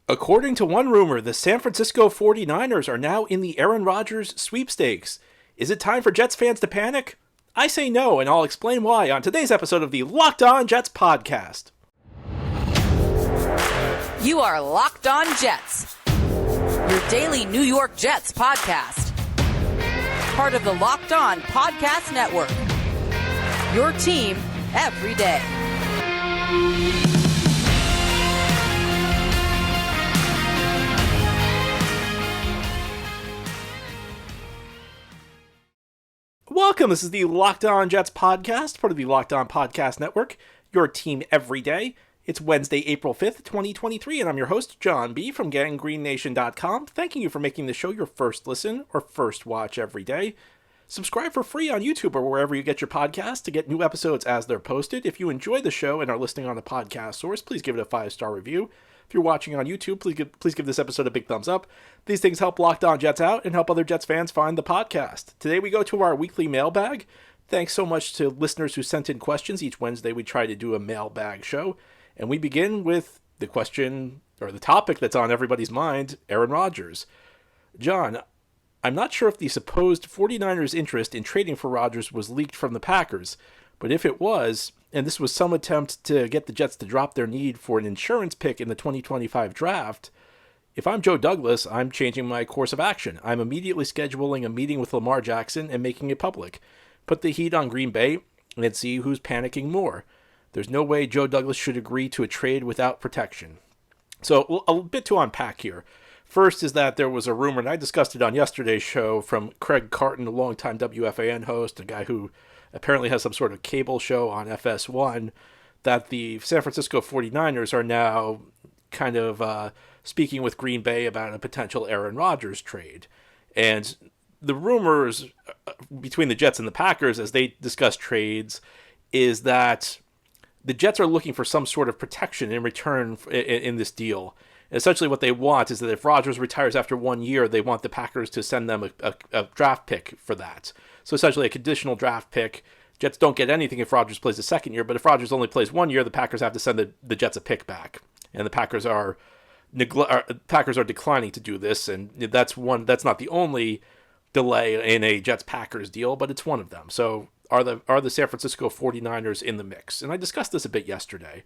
According to one rumor, the San Francisco 49ers are now in the Aaron Rodgers sweepstakes. Is it time for Jets fans to panic? I say no, and I'll explain why on today's episode of the Locked On Jets podcast. You are Locked On Jets, your daily New York Jets podcast. Part of the Locked On Podcast Network, your team every day. Welcome, this is the Locked On Jets podcast, part of the Locked On Podcast Network, your team every day. It's Wednesday, April 5th, 2023, and I'm your host, John B. from GangGreenNation.com, thanking you for making the show your first listen or first watch every day. Subscribe for free on YouTube or wherever you get your podcasts to get new episodes as they're posted. If you enjoy the show and are listening on a podcast source, please give it a 5-star review. If you're watching on YouTube, please give this episode a big thumbs up. These things help Locked On Jets out and help other Jets fans find the podcast. Today we go to our weekly mailbag. Thanks so much to listeners who sent in questions. Each Wednesday we try to do a mailbag show. And we begin with the question, or the topic that's on everybody's mind, Aaron Rodgers. John, I'm not sure if the supposed 49ers interest in trading for Rodgers was leaked from the Packers, but if it was, and this was some attempt to get the Jets to drop their need for an insurance pick in the 2025 draft, if I'm Joe Douglas, I'm changing my course of action. I'm immediately scheduling a meeting with Lamar Jackson and making it public. Put the heat on Green Bay and see who's panicking more. There's no way Joe Douglas should agree to a trade without protection. So a bit to unpack here. First is that there was a rumor, and I discussed it on yesterday's show, from Craig Carton, a longtime WFAN host, a guy who apparently has some sort of cable show on FS1, that the San Francisco 49ers are now kind of speaking with Green Bay about a potential Aaron Rodgers trade. And the rumors between the Jets and the Packers as they discuss trades is that the Jets are looking for some sort of protection in return in this deal. Essentially what they want is that if Rodgers retires after 1 year, they want the Packers to send them a draft pick for that. So essentially a conditional draft pick. Jets don't get anything if Rodgers plays the second year, but if Rodgers only plays 1 year, the Packers have to send the Jets a pick back. And the Packers are declining to do this, and that's not the only delay in a Jets-Packers deal, but it's one of them. So are the San Francisco 49ers in the mix? And I discussed this a bit yesterday.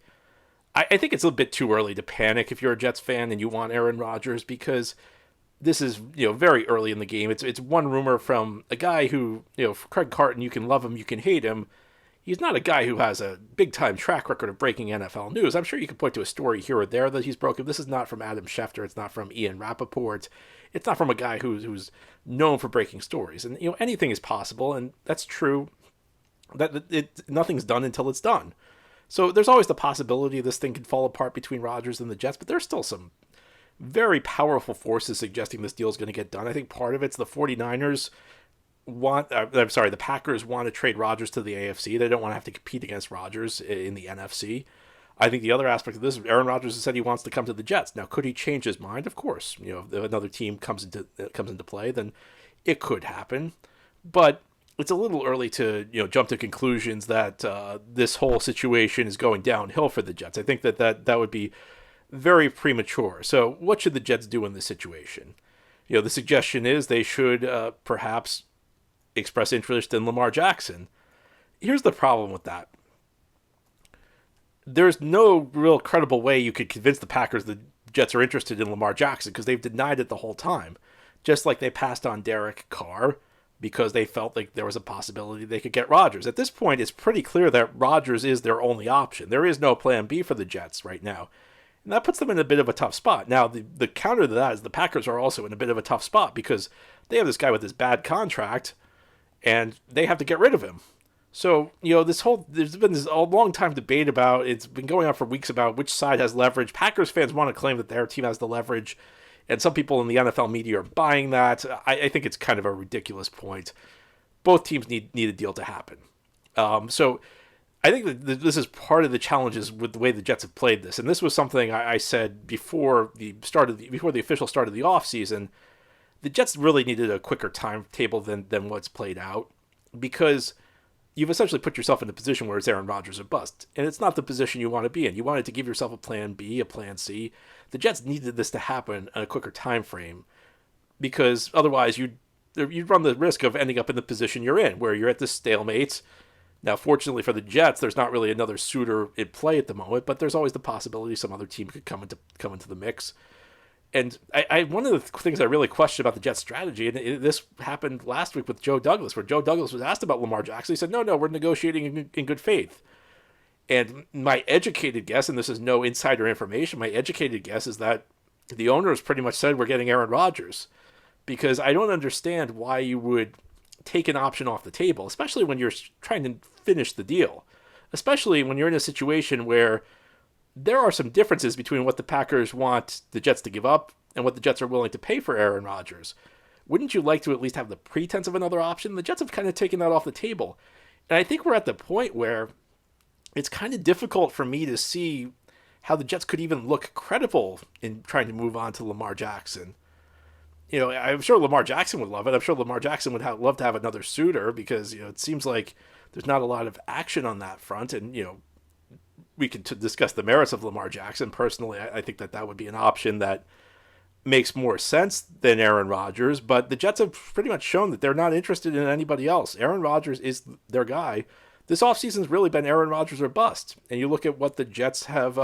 I think it's a bit too early to panic if you're a Jets fan and you want Aaron Rodgers, because this is very early in the game. It's one rumor from a guy who, Craig Carton, you can love him, you can hate him. He's not a guy who has a big-time track record of breaking NFL news. I'm sure you could point to a story here or there that he's broken. This is not from Adam Schefter. It's not from Ian Rappaport. It's not from a guy who's known for breaking stories. And, anything is possible, and that's true. Nothing's done until it's done. So there's always the possibility this thing could fall apart between Rodgers and the Jets, but there's still some very powerful forces suggesting this deal is going to get done. I think part of it's the 49ers the Packers want to trade Rodgers to the AFC. They don't want to have to compete against Rodgers in the NFC. I think the other aspect of this, Aaron Rodgers has said he wants to come to the Jets. Now, could he change his mind? Of course. If another team comes into play, then it could happen. But it's a little early to jump to conclusions that this whole situation is going downhill for the Jets. I think that would be very premature. So what should the Jets do in this situation? The suggestion is they should perhaps express interest in Lamar Jackson. Here's the problem with that. There's no real credible way you could convince the Packers the Jets are interested in Lamar Jackson, because they've denied it the whole time. Just like they passed on Derek Carr because they felt like there was a possibility they could get Rodgers. At this point, it's pretty clear that Rodgers is their only option. There is no plan B for the Jets right now. And that puts them in a bit of a tough spot. Now, the counter to that is the Packers are also in a bit of a tough spot because they have this guy with this bad contract, and they have to get rid of him. So, there's been this long time debate about, it's been going on for weeks about which side has leverage. Packers fans want to claim that their team has the leverage, and some people in the NFL media are buying that. I think it's kind of a ridiculous point. Both teams need a deal to happen. So I think that this is part of the challenges with the way the Jets have played this. And this was something I said before the official start of the offseason. The Jets really needed a quicker timetable than what's played out, because you've essentially put yourself in a position where it's Aaron Rodgers or bust. And it's not the position you want to be in. You wanted to give yourself a plan B, a plan C. The Jets needed this to happen in a quicker time frame because otherwise you'd run the risk of ending up in the position you're in, where you're at this stalemate. Now, fortunately for the Jets, there's not really another suitor in play at the moment, but there's always the possibility some other team could come into the mix. And I one of the things I really question about the Jets' strategy, and this happened last week with Joe Douglas, where Joe Douglas was asked about Lamar Jackson. He said, no, we're negotiating in good faith. And my educated guess, and this is no insider information, my educated guess is that the owners pretty much said we're getting Aaron Rodgers. Because I don't understand why you would take an option off the table, especially when you're trying to finish the deal. Especially when you're in a situation where there are some differences between what the Packers want the Jets to give up and what the Jets are willing to pay for Aaron Rodgers. Wouldn't you like to at least have the pretense of another option? The Jets have kind of taken that off the table. And I think we're at the point where it's kind of difficult for me to see how the Jets could even look credible in trying to move on to Lamar Jackson. I'm sure Lamar Jackson would love it. I'm sure Lamar Jackson would love to have another suitor because, it seems like there's not a lot of action on that front. And, we can discuss the merits of Lamar Jackson. Personally, I think that would be an option that makes more sense than Aaron Rodgers. But the Jets have pretty much shown that they're not interested in anybody else. Aaron Rodgers is their guy. This offseason's really been Aaron Rodgers or bust. And you look at what the Jets have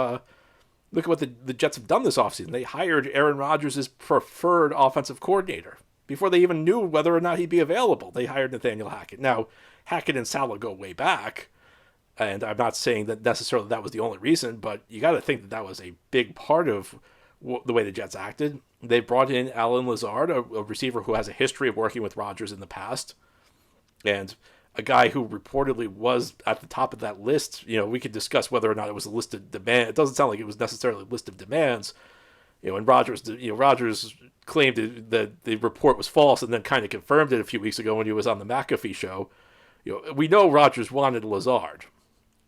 look at what the Jets have done this offseason. They hired Aaron Rodgers' preferred offensive coordinator before they even knew whether or not he'd be available. They hired Nathaniel Hackett. Now, Hackett and Saleh go way back. And I'm not saying that necessarily that was the only reason, but you got to think that was a big part of the way the Jets acted. They brought in Alan Lazard, a receiver who has a history of working with Rodgers in the past, and a guy who reportedly was at the top of that list. We could discuss whether or not it was a list of demands. It doesn't sound like it was necessarily a list of demands. And Rodgers claimed that the report was false and then kind of confirmed it a few weeks ago when he was on the McAfee show. We know Rodgers wanted Lazard.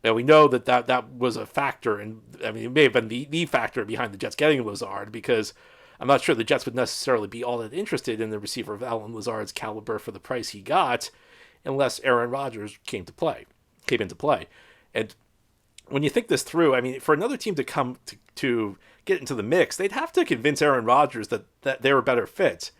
And we know that was a factor, and I mean, it may have been the factor behind the Jets getting Lazard, because I'm not sure the Jets would necessarily be all that interested in the receiver of Alan Lazard's caliber for the price he got, unless Aaron Rodgers came into play. And when you think this through, I mean, for another team to come to get into the mix, they'd have to convince Aaron Rodgers that they're a better fit.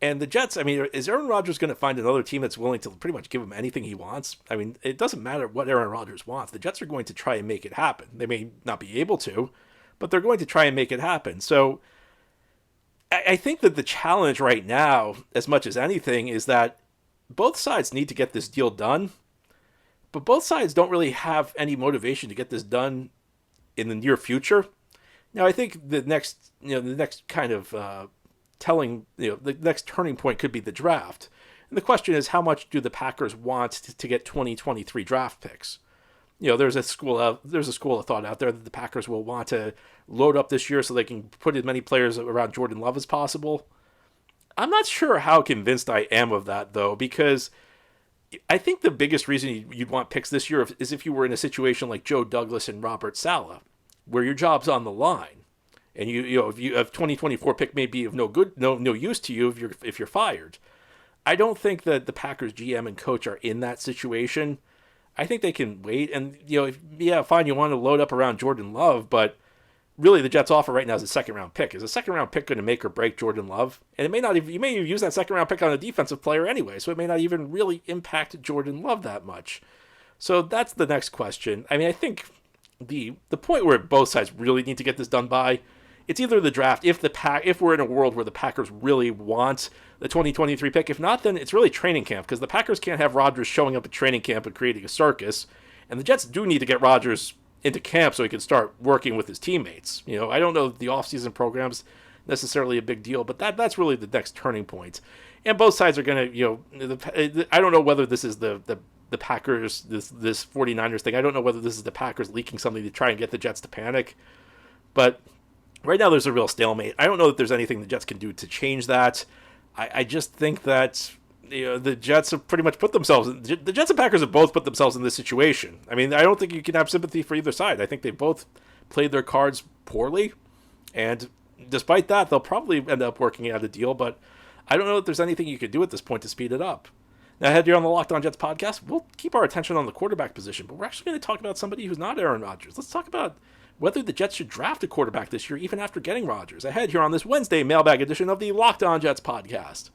And the Jets, I mean, is Aaron Rodgers going to find another team that's willing to pretty much give him anything he wants? I mean, it doesn't matter what Aaron Rodgers wants. The Jets are going to try and make it happen. They may not be able to, but they're going to try and make it happen. So I think that the challenge right now, as much as anything, is that both sides need to get this deal done, but both sides don't really have any motivation to get this done in the near future. Now, I think the next kind of the next turning point could be the draft. And the question is, how much do the Packers want to get 2023 draft picks? There's a school of thought out there that the Packers will want to load up this year so they can put as many players around Jordan Love as possible. I'm not sure how convinced I am of that, though, because I think the biggest reason you'd want picks this year is if you were in a situation like Joe Douglas and Robert Saleh, where your job's on the line. And if you have 2024 pick may be of no use to you if you're fired. I don't think that the Packers GM and coach are in that situation. I think they can wait. And fine, you want to load up around Jordan Love, but really the Jets' offer right now is a second round pick. Is a second round pick going to make or break Jordan Love? And it may not even, you may use that second round pick on a defensive player anyway, so it may not even really impact Jordan Love that much. So that's the next question. I mean, I think the point where both sides really need to get this done by, it's either the draft, if we're in a world where the Packers really want the 2023 pick. If not, then it's really training camp, because the Packers can't have Rodgers showing up at training camp and creating a circus. And the Jets do need to get Rodgers into camp so he can start working with his teammates. I don't know that the offseason program's necessarily a big deal, but that's really the next turning point. And both sides are going to, I don't know whether this is the Packers, this 49ers thing. I don't know whether this is the Packers leaking something to try and get the Jets to panic. But right now, there's a real stalemate. I don't know that there's anything the Jets can do to change that. I just think that the Jets have pretty much the Jets and Packers have both put themselves in this situation. I mean, I don't think you can have sympathy for either side. I think they both played their cards poorly, and despite that, they'll probably end up working out a deal. But I don't know if there's anything you can do at this point to speed it up. Now, ahead here on the Locked On Jets podcast, we'll keep our attention on the quarterback position, but we're actually going to talk about somebody who's not Aaron Rodgers. Let's talk about whether the Jets should draft a quarterback this year, even after getting Rodgers. Ahead here on this Wednesday mailbag edition of the Locked On Jets podcast.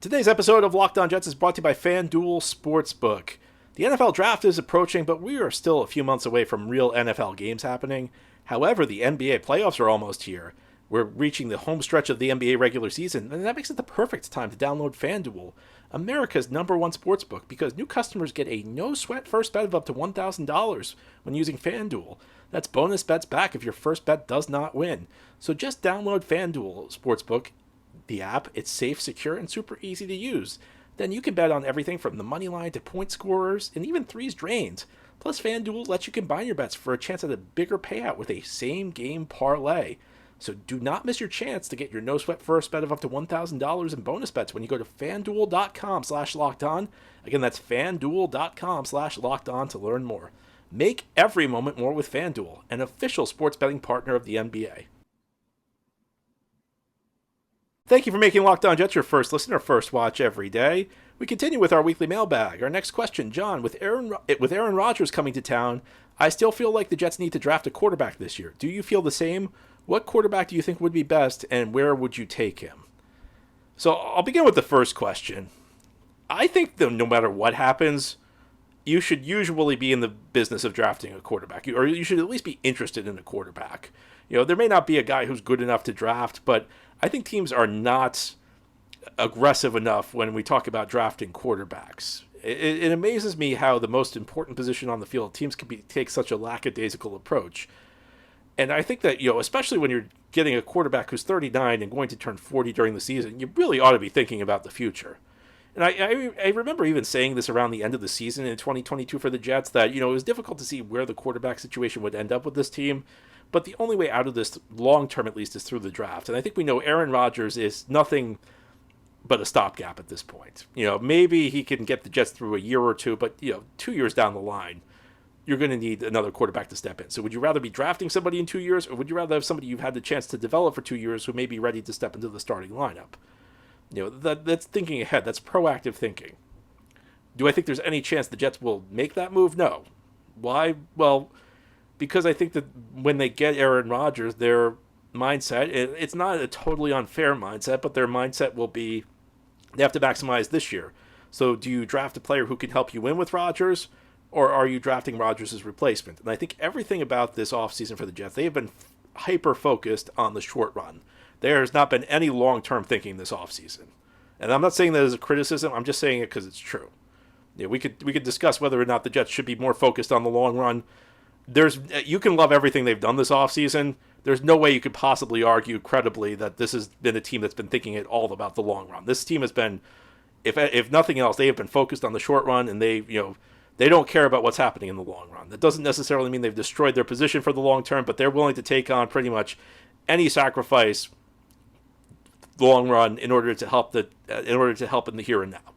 Today's episode of Locked On Jets is brought to you by FanDuel Sportsbook. The NFL draft is approaching, but we are still a few months away from real NFL games happening. However, the NBA playoffs are almost here. We're reaching the home stretch of the NBA regular season, and that makes it the perfect time to download FanDuel, America's #1 sportsbook, because new customers get a no-sweat first bet of up to $1,000 when using FanDuel. That's bonus bets back if your first bet does not win. So just download FanDuel Sportsbook, the app. It's safe, secure, and super easy to use. Then you can bet on everything from the money line to point scorers and even threes drained. Plus, FanDuel lets you combine your bets for a chance at a bigger payout with a same-game parlay. So do not miss your chance to get your no-sweat first bet of up to $1,000 in bonus bets when you go to FanDuel.com/lockedon. Again, that's FanDuel.com/lockedon to learn more. Make every moment more with FanDuel, an official sports betting partner of the NBA. Thank you for making Locked On Jets your first listen or first watch every day. We continue with our weekly mailbag. Our next question, John, with Aaron Rodgers coming to town, I still feel like the Jets need to draft a quarterback this year. Do you feel the same? What quarterback do you think would be best, and where would you take him? So I'll begin with the first question. I think that no matter what happens, you should usually be in the business of drafting a quarterback, or you should at least be interested in a quarterback. There may not be a guy who's good enough to draft, but I think teams are not aggressive enough when we talk about drafting quarterbacks. It amazes me how the most important position on the field, teams can take such a lackadaisical approach. And I think that, especially when you're getting a quarterback who's 39 and going to turn 40 during the season, you really ought to be thinking about the future. And I remember even saying this around the end of the season in 2022 for the Jets that, it was difficult to see where the quarterback situation would end up with this team. But the only way out of this, long-term at least, is through the draft. And I think we know Aaron Rodgers is nothing but a stopgap at this point. Maybe he can get the Jets through a year or two, but, 2 years down the line, you're going to need another quarterback to step in. So would you rather be drafting somebody in 2 years, or would you rather have somebody you've had the chance to develop for 2 years who may be ready to step into the starting lineup? That's thinking ahead. That's proactive thinking. Do I think there's any chance the Jets will make that move? No. Why? Well, because I think that when they get Aaron Rodgers, their mindset, it's not a totally unfair mindset, but their mindset will be they have to maximize this year. So do you draft a player who can help you win with Rodgers, or are you drafting Rodgers' replacement? And I think everything about this offseason for the Jets, they have been hyper-focused on the short run. There has not been any long-term thinking this offseason. And I'm not saying that as a criticism, I'm just saying it because it's true. We could discuss whether or not the Jets should be more focused on the long run. You can love everything they've done this offseason. There's no way you could possibly argue credibly that this has been a team that's been thinking at all about the long run. This team has been, if nothing else, they have been focused on the short run, and they don't care about what's happening in the long run. That doesn't necessarily mean they've destroyed their position for the long term, but they're willing to take on pretty much any sacrifice long run in order to help in the here and now.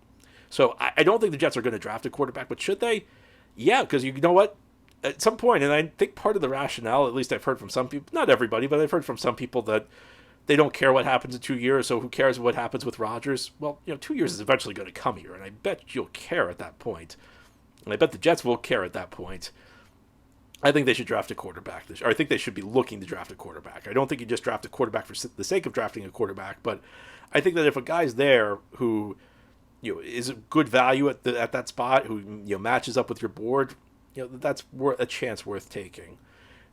So I don't think the Jets are going to draft a quarterback, but should they? Yeah, because you know what? At some point, and I think part of the rationale, at least I've heard from some people, not everybody, but I've heard from some people that they don't care what happens in 2 years, so who cares what happens with Rodgers? Well, 2 years is eventually going to come here, and I bet you'll care at that point. And I bet the Jets will care at that point. I think they should draft a quarterback. Or I think they should be looking to draft a quarterback. I don't think you just draft a quarterback for the sake of drafting a quarterback, but I think that if a guy's there who is a good value at that spot, who matches up with your board, that's a chance worth taking.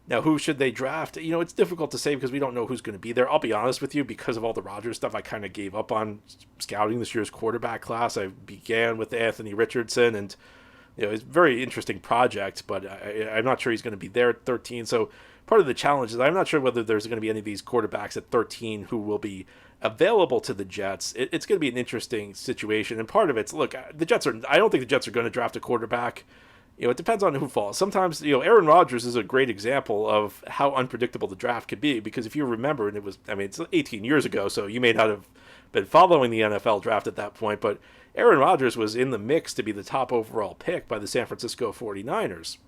Now, who should they draft? It's difficult to say because we don't know who's going to be there. I'll be honest with you, because of all the Rodgers stuff, I kind of gave up on scouting this year's quarterback class. I began with Anthony Richardson, and it's a very interesting project, but I'm not sure he's going to be there at 13. So part of the challenge is I'm not sure whether there's going to be any of these quarterbacks at 13 who will be available to the Jets. It's going to be an interesting situation, and part of it's, look, I don't think the Jets are going to draft a quarterback. It depends on who falls. Sometimes, Aaron Rodgers is a great example of how unpredictable the draft could be, because if you remember, and it's 18 years ago, so you may not have been following the NFL draft at that point, but Aaron Rodgers was in the mix to be the top overall pick by the San Francisco 49ers.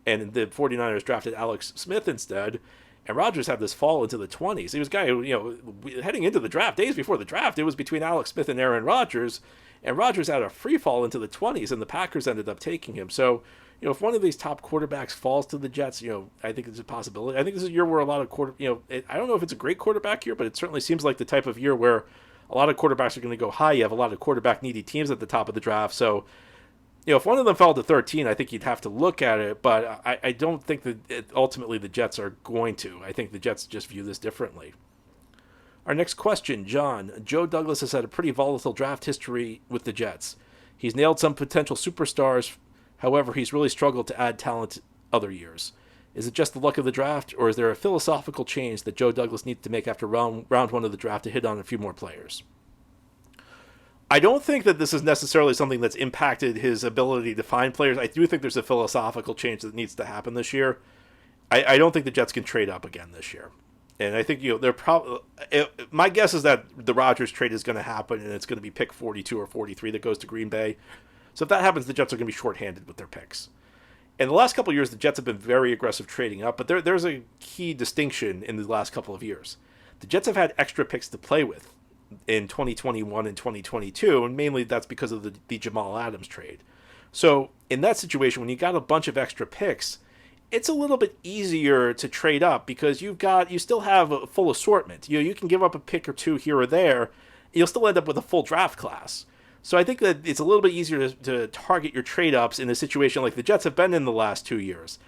And the 49ers drafted Alex Smith instead, And Rodgers had this fall into the 20s. He was a guy who, heading into the draft, days before the draft, it was between Alex Smith and Aaron Rodgers. And Rodgers had a free fall into the 20s, and the Packers ended up taking him. So, if one of these top quarterbacks falls to the Jets, I think it's a possibility. I think this is a year where a lot of I don't know if it's a great quarterback year, but it certainly seems like the type of year where a lot of quarterbacks are going to go high. You have a lot of quarterback-needy teams at the top of the draft. So, if one of them fell to 13, I think you'd have to look at it. But I don't think that ultimately the Jets are going to. I think the Jets just view this differently. Our next question, John. Joe Douglas has had a pretty volatile draft history with the Jets. He's nailed some potential superstars. However, he's really struggled to add talent other years. Is it just the luck of the draft, or is there a philosophical change that Joe Douglas needs to make after round one of the draft to hit on a few more players? I don't think that this is necessarily something that's impacted his ability to find players. I do think there's a philosophical change that needs to happen this year. I don't think the Jets can trade up again this year. And I think, they're probably... My guess is that the Rodgers trade is going to happen, and it's going to be pick 42 or 43 that goes to Green Bay. So if that happens, the Jets are going to be shorthanded with their picks. In the last couple of years, the Jets have been very aggressive trading up, but there's a key distinction in the last couple of years. The Jets have had extra picks to play with in 2021 and 2022, and mainly that's because of the Jamal Adams trade. So in that situation, when you got a bunch of extra picks, it's a little bit easier to trade up because you still have a full assortment. You can give up a pick or two here or there, you'll still end up with a full draft class. So I think that it's a little bit easier to target your trade-ups in a situation like the Jets have been in the last 2 years.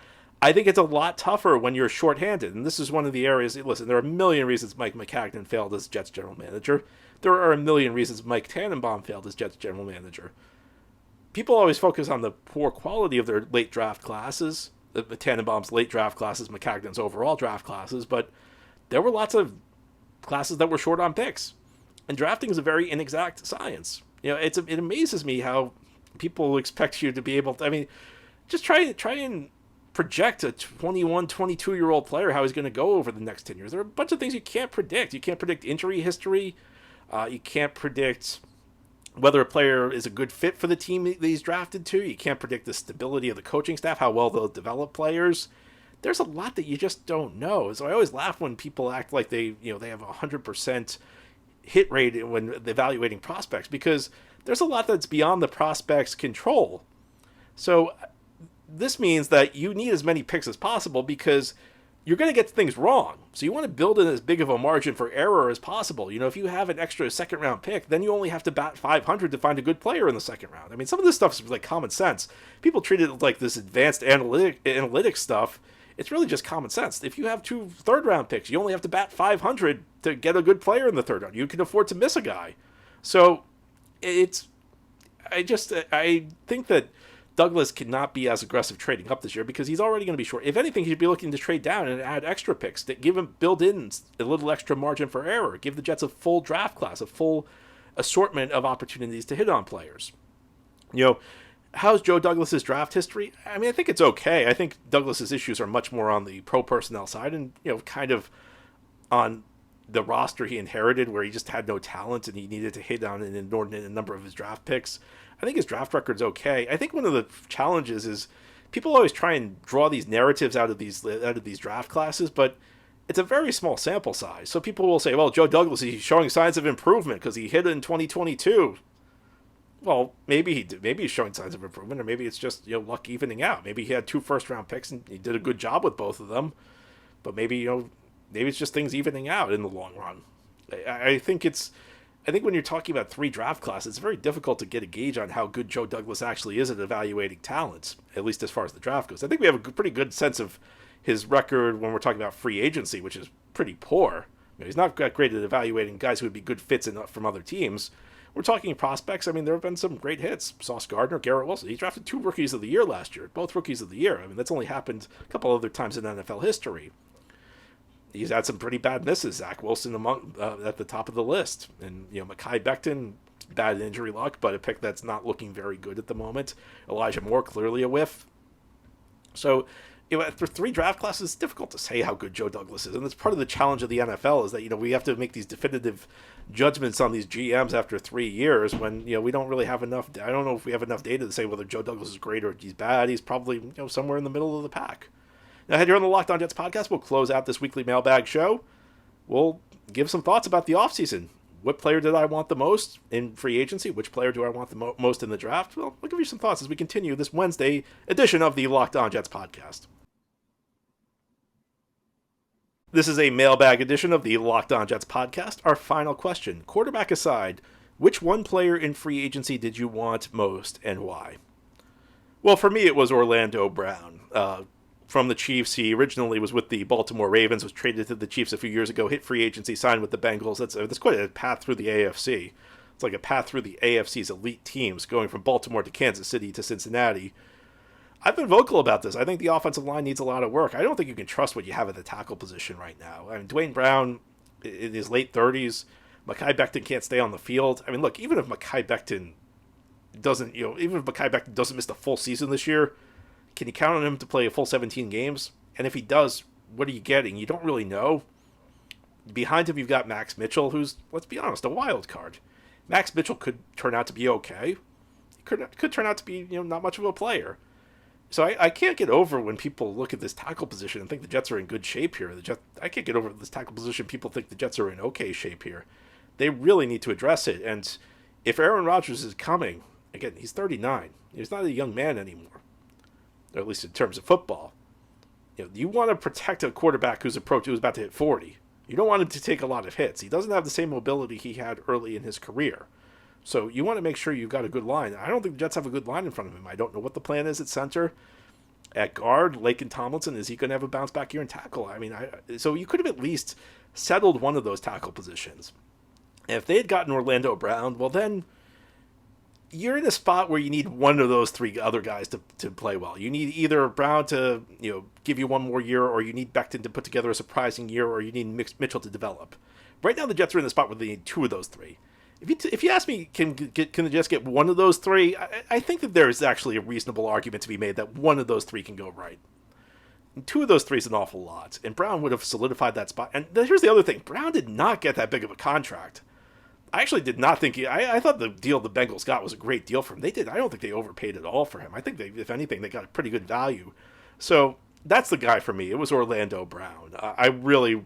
I think it's a lot tougher when you're shorthanded, and this is one of the areas... Listen, there are a million reasons Mike McCagnon failed as Jets general manager. There are a million reasons Mike Tannenbaum failed as Jets general manager. People always focus on the poor quality of their late draft classes, Tannenbaum's late draft classes, McCagnon's overall draft classes, but there were lots of classes that were short on picks. And drafting is a very inexact science. It amazes me how people expect you to be able to... I mean, just try and project a 21, 22-year-old player, how he's going to go over the next 10 years. There are a bunch of things you can't predict. You can't predict injury history. You can't predict whether a player is a good fit for the team that he's drafted to. You can't predict the stability of the coaching staff, how well they'll develop players. There's a lot that you just don't know. So I always laugh when people act like they have a 100% hit rate when evaluating prospects, because there's a lot that's beyond the prospect's control. So this means that you need as many picks as possible because you're going to get things wrong. So you want to build in as big of a margin for error as possible. If you have an extra second round pick, then you only have to bat 500 to find a good player in the second round. I mean, some of this stuff is like common sense. People treat it like this advanced analytic stuff. It's really just common sense. If you have 2 third-round picks, you only have to bat 500 to get a good player in the third round. You can afford to miss a guy. So I think that Douglas cannot be as aggressive trading up this year because he's already going to be short. If anything, he should be looking to trade down and add extra picks that build in a little extra margin for error. Give the Jets a full draft class, a full assortment of opportunities to hit on players. How's Joe Douglas's draft history? I mean, I think it's okay. I think Douglas's issues are much more on the pro personnel side and, kind of on the roster he inherited where he just had no talent and he needed to hit on an inordinate number of his draft picks. I think his draft record's okay. I think one of the challenges is people always try and draw these narratives out of these draft classes, but it's a very small sample size. So people will say, well, Joe Douglas, he's showing signs of improvement because he hit in 2022. Well, maybe he's showing signs of improvement, or maybe it's just luck evening out. Maybe he had 2 first-round picks and he did a good job with both of them, but maybe it's just things evening out in the long run. I think when you're talking about 3 draft classes, it's very difficult to get a gauge on how good Joe Douglas actually is at evaluating talent, at least as far as the draft goes. I think we have a pretty good sense of his record when we're talking about free agency, which is pretty poor. He's not that great at evaluating guys who would be good fits from other teams. We're talking prospects. I mean, there have been some great hits. Sauce Gardner, Garrett Wilson. He drafted 2 rookies of the year last year, both rookies of the year. I mean, that's only happened a couple other times in NFL history. He's had some pretty bad misses. Zach Wilson at the top of the list. And, Mekhi Becton, bad injury luck, but a pick that's not looking very good at the moment. Elijah Moore, clearly a whiff. So, after 3 draft classes, it's difficult to say how good Joe Douglas is. And that's part of the challenge of the NFL is that, we have to make these definitive judgments on these GMs after 3 years when, we don't really have enough. I don't know if we have enough data to say whether Joe Douglas is great or he's bad. He's probably, somewhere in the middle of the pack. Now, here on the Locked On Jets podcast, we'll close out this weekly mailbag show. We'll give some thoughts about the offseason. What player did I want the most in free agency? Which player do I want the most in the draft? Well, I'll give you some thoughts as we continue this Wednesday edition of the Locked On Jets podcast. This is a mailbag edition of the Locked On Jets podcast. Our final question, quarterback aside, which one player in free agency did you want most and why? Well, for me, it was Orlando Brown. From the Chiefs, he originally was with the Baltimore Ravens, was traded to the Chiefs a few years ago, hit free agency, signed with the Bengals. That's quite a path through the AFC. It's like a path through the AFC's elite teams, going from Baltimore to Kansas City to Cincinnati. I've been vocal about this. I think the offensive line needs a lot of work. I don't think you can trust what you have at the tackle position right now. I mean, Dwayne Brown, in his late 30s, Mekhi Becton can't stay on the field. I mean, look, even if Mekhi Becton doesn't miss the full season this year, can you count on him to play a full 17 games? And if he does, what are you getting? You don't really know. Behind him, you've got Max Mitchell, who's, let's be honest, a wild card. Max Mitchell could turn out to be okay. He could turn out to be, not much of a player. So I can't get over when people look at this tackle position and think the Jets are in good shape here. I can't get over this tackle position. People think the Jets are in okay shape here. They really need to address it. And if Aaron Rodgers is coming, again, he's 39. He's not a young man anymore. Or at least in terms of football. You want to protect a quarterback who's about to hit 40. You don't want him to take a lot of hits. He doesn't have the same mobility he had early in his career. So you want to make sure you've got a good line. I don't think the Jets have a good line in front of him. I don't know what the plan is at center. At guard, Laken Tomlinson, is he going to have a bounce back year in tackle? I mean, so you could have at least settled one of those tackle positions. And if they had gotten Orlando Brown, well then you're in a spot where you need one of those three other guys to play well. You need either Brown to give you one more year, or you need Becton to put together a surprising year, or you need Mitchell to develop. Right now, the Jets are in the spot where they need two of those three. If you ask me, can the Jets get one of those three? I think that there is actually a reasonable argument to be made that one of those three can go right. And two of those three is an awful lot, and Brown would have solidified that spot. And here's the other thing: Brown did not get that big of a contract. I actually did not think I thought the deal the Bengals got was a great deal for him. They did. I don't think they overpaid at all for him. I think if anything, they got a pretty good value. So that's the guy for me. It was Orlando Brown. I really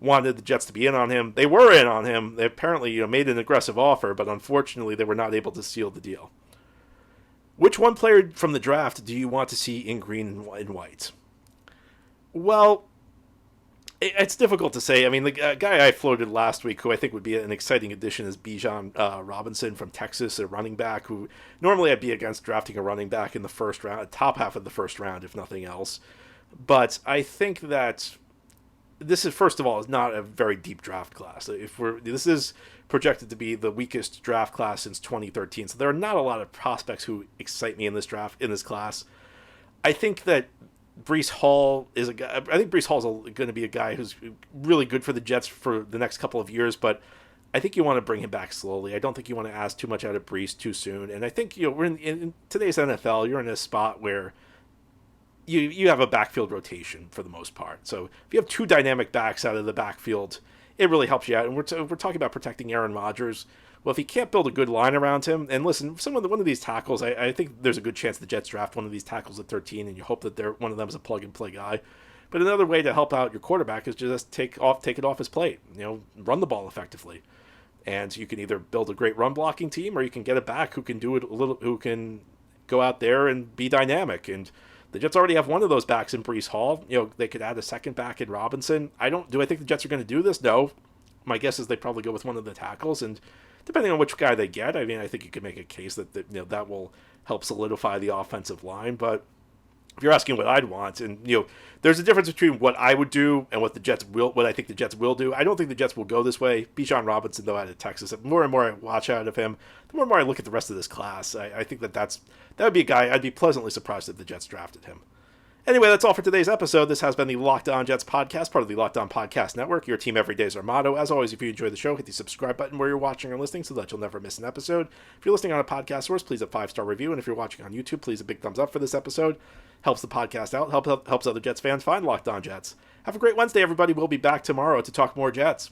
wanted the Jets to be in on him. They were in on him. They apparently made an aggressive offer, but unfortunately they were not able to seal the deal. Which one player from the draft do you want to see in green and white? Well, it's difficult to say. I mean, the guy I floated last week, who I think would be an exciting addition, is Bijan Robinson from Texas, a running back who normally I'd be against drafting a running back in the first round, top half of the first round, if nothing else. But I think that this is, first of all, is not a very deep draft class. This is projected to be the weakest draft class since 2013, so there are not a lot of prospects who excite me in this class. I think that Breece Hall is a guy. I think Breece Hall is going to be a guy who's really good for the Jets for the next couple of years, but I think you want to bring him back slowly. I don't think you want to ask too much out of Breece too soon. And I think we're in today's NFL. You're in a spot where you have a backfield rotation for the most part. So if you have two dynamic backs out of the backfield, it really helps you out. And we're talking about protecting Aaron Rodgers. Well, if he can't build a good line around him, and listen, one of these tackles, I think there's a good chance the Jets draft one of these tackles at 13, and you hope that one of them is a plug-and-play guy. But another way to help out your quarterback is just take it off his plate. Run the ball effectively, and you can either build a great run-blocking team, or you can get a back who can do it who can go out there and be dynamic. And the Jets already have one of those backs in Breece Hall. They could add a second back in Robinson. Do I think the Jets are going to do this? No. My guess is they probably go with one of the tackles, and depending on which guy they get, I mean, I think you could make a case that that will help solidify the offensive line. But if you're asking what I'd want, and there's a difference between what I would do and what I think the Jets will do. I don't think the Jets will go this way. Bijan Robinson, though, out of Texas, the more and more I watch out of him, the more and more I look at the rest of this class. I think that would be a guy I'd be pleasantly surprised if the Jets drafted him. Anyway, that's all for today's episode. This has been the Locked On Jets podcast, part of the Locked On Podcast Network. Your team every day is our motto. As always, if you enjoy the show, hit the subscribe button where you're watching or listening so that you'll never miss an episode. If you're listening on a podcast source, please a 5-star review. And if you're watching on YouTube, please a big thumbs up for this episode. Helps the podcast out, helps other Jets fans find Locked On Jets. Have a great Wednesday, everybody. We'll be back tomorrow to talk more Jets.